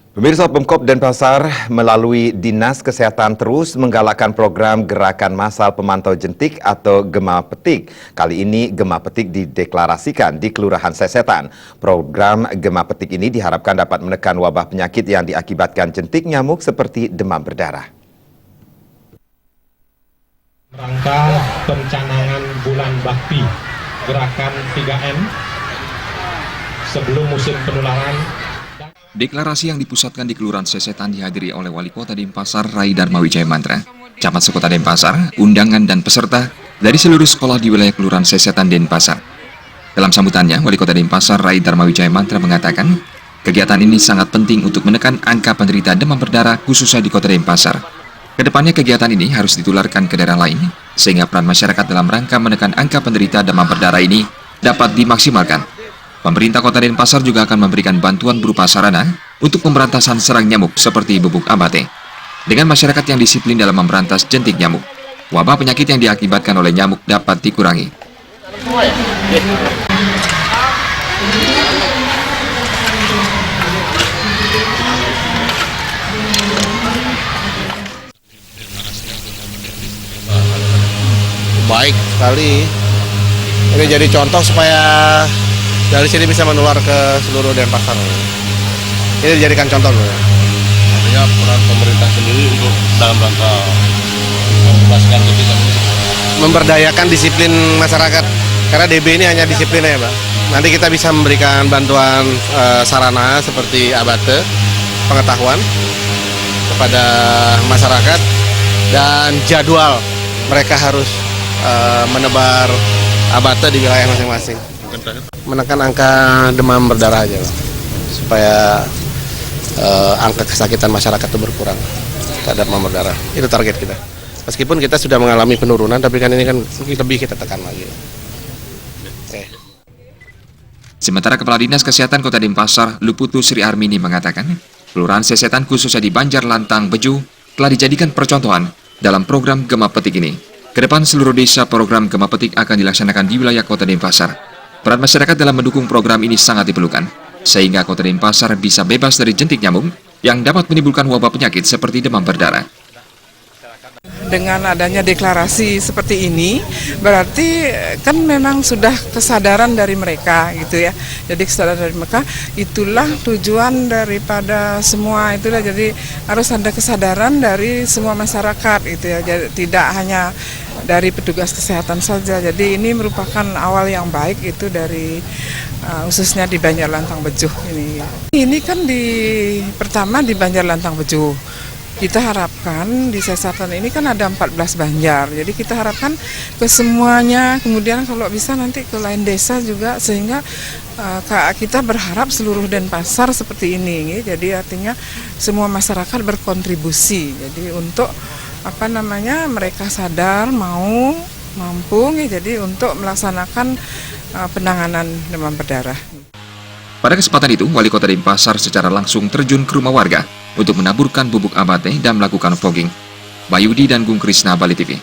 Pemirsa, Pemkop Denpasar melalui Dinas Kesehatan terus menggalakkan program Gerakan Massal Pemantau Jentik atau Gema Petik. Kali ini Gema Petik dideklarasikan di Kelurahan Sesetan. Program Gema Petik ini diharapkan dapat menekan wabah penyakit yang diakibatkan jentik nyamuk seperti demam berdarah. Rangka pencanangan bulan bakti Gerakan 3M sebelum musim penularan. Deklarasi yang dipusatkan di Kelurahan Sesetan dihadiri oleh Wali Kota Denpasar Rai Darmawijaya Mantra, Camat Sekota Denpasar, undangan dan peserta dari seluruh sekolah di wilayah Kelurahan Sesetan Denpasar. Dalam sambutannya, Wali Kota Denpasar Rai Darmawijaya Mantra mengatakan, kegiatan ini sangat penting untuk menekan angka penderita demam berdarah khususnya di Kota Denpasar. Kedepannya kegiatan ini harus ditularkan ke daerah lain, sehingga peran masyarakat dalam rangka menekan angka penderita demam berdarah ini dapat dimaksimalkan. Pemerintah Kota Denpasar juga akan memberikan bantuan berupa sarana untuk pemberantasan serang nyamuk seperti bubuk abate. Dengan masyarakat yang disiplin dalam memberantas jentik nyamuk, wabah penyakit yang diakibatkan oleh nyamuk dapat dikurangi. Baik sekali. Ini jadi contoh supaya dari sini bisa menular ke seluruh Denpasar. Ini dijadikan contoh dulu. Artinya peran pemerintah sendiri untuk dalam rangka membebaskan jentik nyamuk. Memberdayakan disiplin masyarakat. Karena DB ini hanya disiplin ya, Pak. Nanti kita bisa memberikan bantuan sarana seperti abate, pengetahuan kepada masyarakat, dan jadwal mereka harus menebar abate di wilayah masing-masing. Menekan angka demam berdarah aja, Pak. Supaya angka kesakitan masyarakat itu berkurang terhadap demam berdarah. Itu target kita. Meskipun kita sudah mengalami penurunan, tapi kan ini kan lebih kita tekan lagi. Sementara Kepala Dinas Kesehatan Kota Denpasar, Luputu Sri Armini mengatakan, Kelurahan Sesetan khususnya di Banjar Lantang Beju telah dijadikan percontohan dalam program Gema Petik ini. Kedepan seluruh desa program Gema Petik akan dilaksanakan di wilayah Kota Denpasar. Peran masyarakat dalam mendukung program ini sangat diperlukan, sehingga Kota Denpasar bisa bebas dari jentik nyamuk yang dapat menimbulkan wabah penyakit seperti demam berdarah. Dengan adanya deklarasi seperti ini, berarti kan memang sudah kesadaran dari mereka gitu ya. Jadi kesadaran dari mereka, itulah tujuan daripada semua itulah. Jadi harus ada kesadaran dari semua masyarakat gitu ya. Jadi, tidak hanya dari petugas kesehatan saja. Jadi ini merupakan awal yang baik itu dari khususnya di Banjar Lantang Beju ini. Ini kan pertama di Banjar Lantang Beju. Kita harapkan di Sesetan ini kan ada 14 banjar, jadi kita harapkan ke semuanya, kemudian kalau bisa nanti ke lain desa juga, sehingga kita berharap seluruh Denpasar seperti ini, jadi artinya semua masyarakat berkontribusi, jadi untuk mereka sadar, mampu, jadi untuk melaksanakan penanganan demam berdarah. Pada kesempatan itu, Wali Kota Denpasar secara langsung terjun ke rumah warga untuk menaburkan bubuk abate dan melakukan fogging. Bayudi dan Gung Krisna, Bali TV.